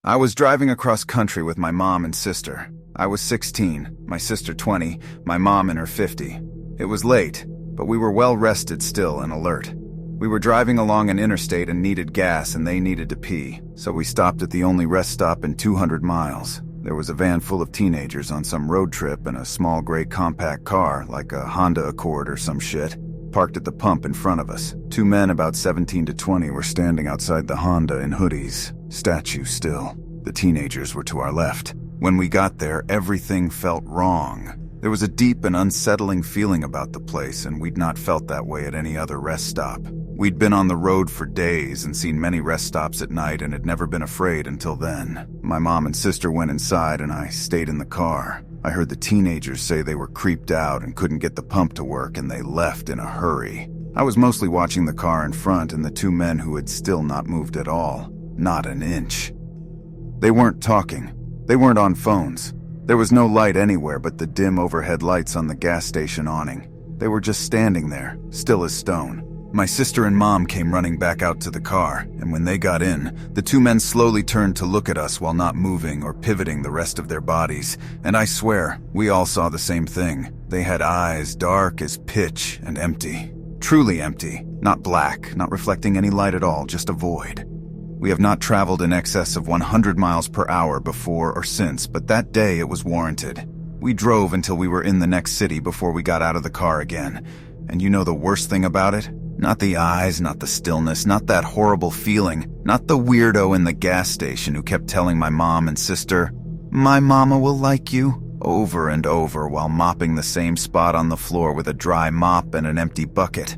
I was driving across country with my mom and sister. I was 16, my sister 20, my mom in her 50. It was late, but we were well rested still and alert. We were driving along an interstate and needed gas, and they needed to pee, so we stopped at the only rest stop in 200 miles. There was a van full of teenagers on some road trip and a small gray compact car, like a Honda Accord or some shit, parked at the pump in front of us. Two men about 17 to 20 were standing outside the Honda in hoodies, statues still. The teenagers were to our left. When we got there, everything felt wrong. There was a deep and unsettling feeling about the place, and we'd not felt that way at any other rest stop. We'd been on the road for days and seen many rest stops at night and had never been afraid until then. My mom and sister went inside and I stayed in the car. I heard the teenagers say they were creeped out and couldn't get the pump to work, and they left in a hurry. I was mostly watching the car in front and the two men who had still not moved at all. Not an inch. They weren't talking. They weren't on phones. There was no light anywhere but the dim overhead lights on the gas station awning. They were just standing there, still as stone. My sister and mom came running back out to the car, and when they got in, the two men slowly turned to look at us while not moving or pivoting the rest of their bodies. And I swear, we all saw the same thing. They had eyes dark as pitch and empty. Truly empty. Not black, not reflecting any light at all, just a void. We have not traveled in excess of 100 miles per hour before or since, but that day it was warranted. We drove until we were in the next city before we got out of the car again. And you know the worst thing about it? Not the eyes, not the stillness, not that horrible feeling, not the weirdo in the gas station who kept telling my mom and sister, "My mama will like you," over and over while mopping the same spot on the floor with a dry mop and an empty bucket.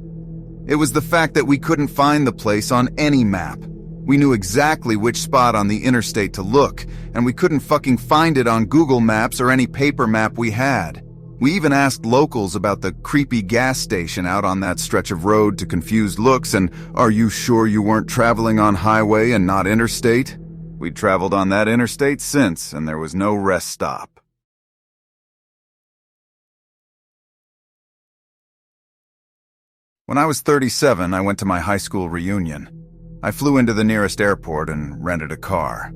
It was the fact that we couldn't find the place on any map. We knew exactly which spot on the interstate to look, and we couldn't fucking find it on Google Maps or any paper map we had. We even asked locals about the creepy gas station out on that stretch of road to confused looks and, "Are you sure you weren't traveling on highway and not interstate?" We'd traveled on that interstate since, and there was no rest stop. When I was 37, I went to my high school reunion. I flew into the nearest airport and rented a car.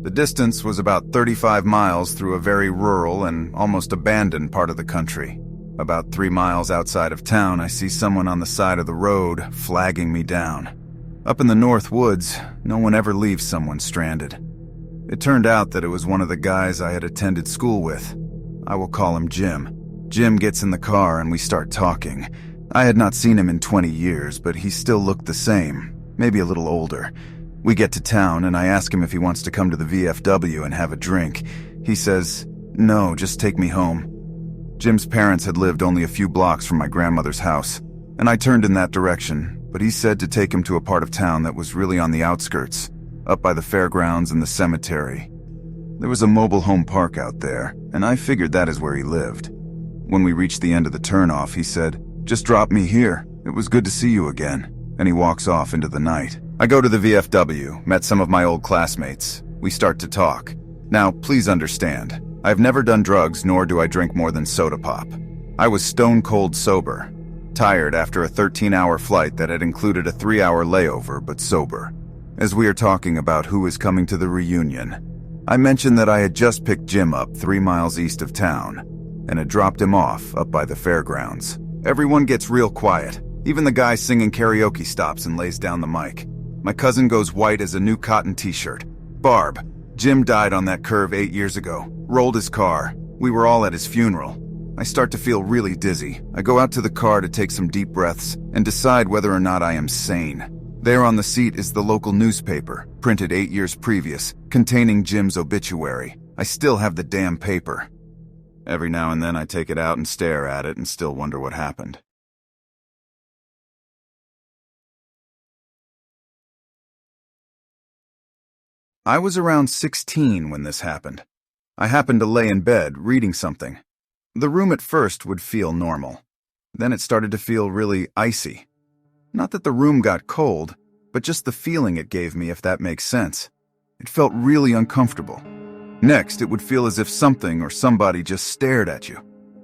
The distance was about 35 miles through a very rural and almost abandoned part of the country. About 3 miles outside of town, I see someone on the side of the road flagging me down. Up in the North Woods, no one ever leaves someone stranded. It turned out that it was one of the guys I had attended school with. I will call him Jim. Jim gets in the car and we start talking. I had not seen him in 20 years, but he still looked the same. Maybe a little older. We get to town and I ask him if he wants to come to the VFW and have a drink. He says, "No, just take me home." Jim's parents had lived only a few blocks from my grandmother's house, and I turned in that direction, but he said to take him to a part of town that was really on the outskirts, up by the fairgrounds and the cemetery. There was a mobile home park out there, and I figured that is where he lived. When we reached the end of the turnoff, he said, "Just drop me here. It was good to see you again." And he walks off into the night. I go to the VFW, met some of my old classmates. We start to talk. Now, please understand, I've never done drugs nor do I drink more than soda pop. I was stone cold sober, tired after a 13-hour flight that had included a 3-hour layover, but sober. As we are talking about who is coming to the reunion, I mentioned that I had just picked Jim up 3 miles east of town and had dropped him off up by the fairgrounds. Everyone gets real quiet. Even the guy singing karaoke stops and lays down the mic. My cousin goes white as a new cotton t-shirt. "Barb, Jim died on that curve 8 years ago. Rolled his car. We were all at his funeral." I start to feel really dizzy. I go out to the car to take some deep breaths and decide whether or not I am sane. There on the seat is the local newspaper, printed 8 years previous, containing Jim's obituary. I still have the damn paper. Every now and then I take it out and stare at it and still wonder what happened. I was around 16 when this happened. I happened to lay in bed, reading something. The room at first would feel normal. Then it started to feel really icy. Not that the room got cold, but just the feeling it gave me, if that makes sense. It felt really uncomfortable. Next, it would feel as if something or somebody just stared at you.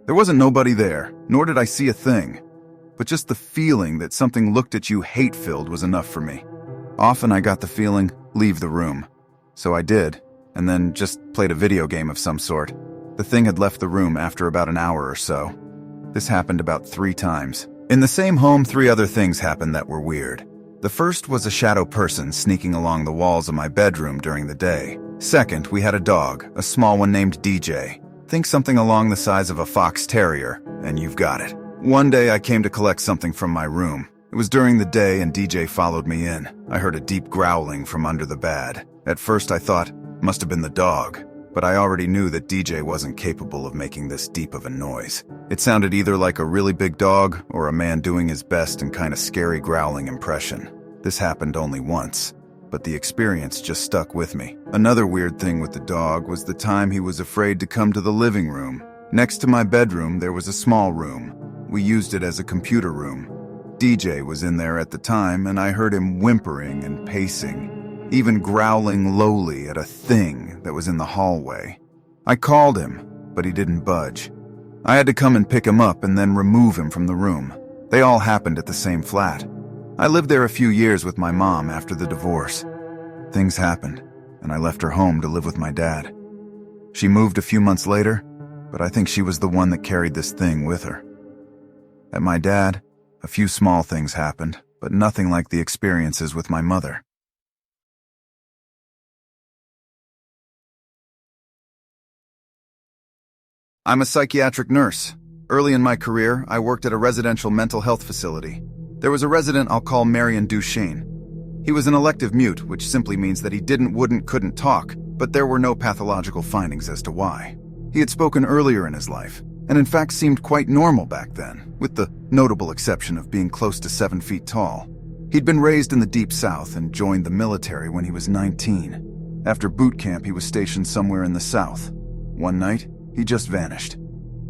There wasn't nobody there, nor did I see a thing. But just the feeling that something looked at you hate-filled was enough for me. Often I got the feeling, leave the room. So I did, and then just played a video game of some sort. The thing had left the room after about an hour or so. This happened about 3 times. In the same home, 3 other things happened that were weird. The first was a shadow person sneaking along the walls of my bedroom during the day. Second, we had a dog, a small one named DJ. Think something along the size of a fox terrier, and you've got it. One day I came to collect something from my room. It was during the day and DJ followed me in. I heard a deep growling from under the bed. At first I thought, must have been the dog, but I already knew that DJ wasn't capable of making this deep of a noise. It sounded either like a really big dog or a man doing his best and kind of scary growling impression. This happened only once, but the experience just stuck with me. Another weird thing with the dog was the time he was afraid to come to the living room. Next to my bedroom, there was a small room. We used it as a computer room. DJ was in there at the time, and I heard him whimpering and pacing, even growling lowly at a thing that was in the hallway. I called him, but he didn't budge. I had to come and pick him up and then remove him from the room. They all happened at the same flat. I lived there a few years with my mom after the divorce. Things happened, and I left her home to live with my dad. She moved a few months later, but I think she was the one that carried this thing with her. At my dad, a few small things happened, but nothing like the experiences with my mother. I'm a psychiatric nurse. Early in my career, I worked at a residential mental health facility. There was a resident I'll call Marion Duchesne. He was an elective mute, which simply means that he couldn't talk, but there were no pathological findings as to why. He had spoken earlier in his life, and in fact seemed quite normal back then, with the notable exception of being close to 7 feet tall. He'd been raised in the Deep South and joined the military when he was 19. After boot camp, he was stationed somewhere in the South. One night, he just vanished.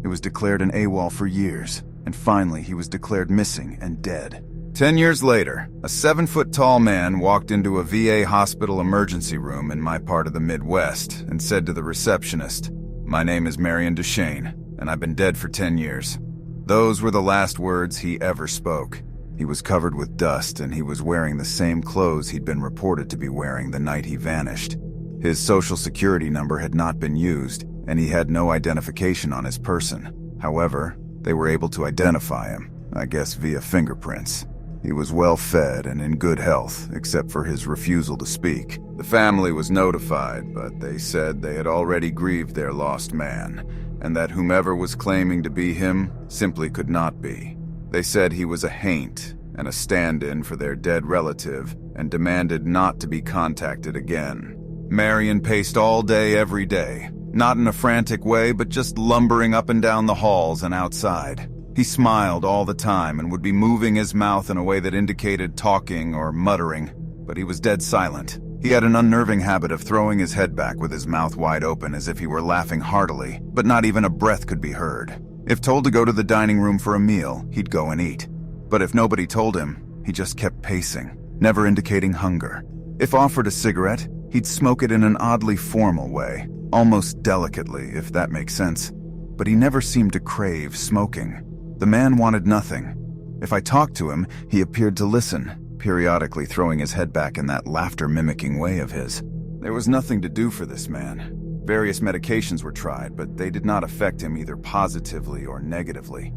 It was declared an AWOL for years, and finally he was declared missing and dead. 10 years later, a 7-foot-tall man walked into a VA hospital emergency room in my part of the Midwest and said to the receptionist, "My name is Marion Duchesne, and I've been dead for 10 years. Those were the last words he ever spoke. He was covered with dust, and he was wearing the same clothes he'd been reported to be wearing the night he vanished. His social security number had not been used, and he had no identification on his person. However, they were able to identify him, I guess via fingerprints. He was well fed and in good health, except for his refusal to speak. The family was notified, but they said they had already grieved their lost man, and that whomever was claiming to be him simply could not be. They said he was a haint and a stand-in for their dead relative, and demanded not to be contacted again. Marion paced all day every day, not in a frantic way, but just lumbering up and down the halls and outside. He smiled all the time and would be moving his mouth in a way that indicated talking or muttering, but he was dead silent. He had an unnerving habit of throwing his head back with his mouth wide open as if he were laughing heartily, but not even a breath could be heard. If told to go to the dining room for a meal, he'd go and eat. But if nobody told him, he just kept pacing, never indicating hunger. If offered a cigarette, he'd smoke it in an oddly formal way, almost delicately, if that makes sense. But he never seemed to crave smoking. The man wanted nothing. If I talked to him, he appeared to listen, periodically throwing his head back in that laughter-mimicking way of his. There was nothing to do for this man. Various medications were tried, but they did not affect him either positively or negatively.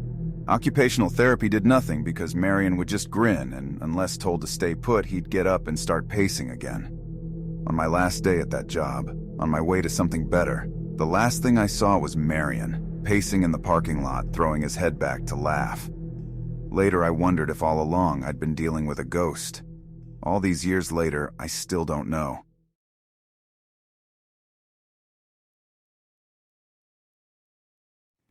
Occupational therapy did nothing because Marion would just grin, and unless told to stay put, he'd get up and start pacing again. On my last day at that job, on my way to something better, the last thing I saw was Marion, pacing in the parking lot, throwing his head back to laugh. Later, I wondered if all along I'd been dealing with a ghost. All these years later, I still don't know.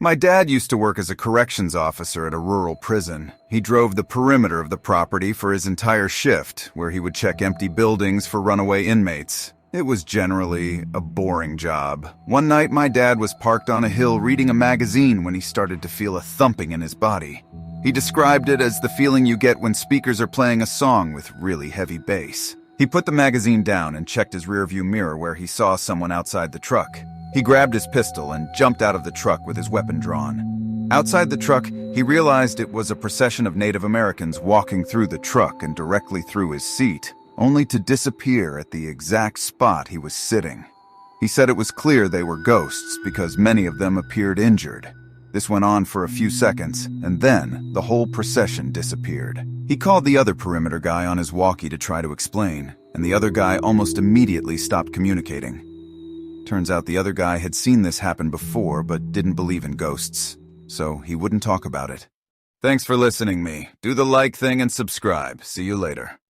My dad used to work as a corrections officer at a rural prison. He drove the perimeter of the property for his entire shift, where he would check empty buildings for runaway inmates. It was generally a boring job. One night, my dad was parked on a hill reading a magazine when he started to feel a thumping in his body. He described it as the feeling you get when speakers are playing a song with really heavy bass. He put the magazine down and checked his rearview mirror where he saw someone outside the truck. He grabbed his pistol and jumped out of the truck with his weapon drawn. Outside the truck, he realized it was a procession of Native Americans walking through the truck and directly through his seat, only to disappear at the exact spot he was sitting. He said it was clear they were ghosts because many of them appeared injured. This went on for a few seconds, and then the whole procession disappeared. He called the other perimeter guy on his walkie to try to explain, and the other guy almost immediately stopped communicating. Turns out the other guy had seen this happen before but didn't believe in ghosts, so he wouldn't talk about it. Thanks for listening me. Do the like thing and subscribe. See you later.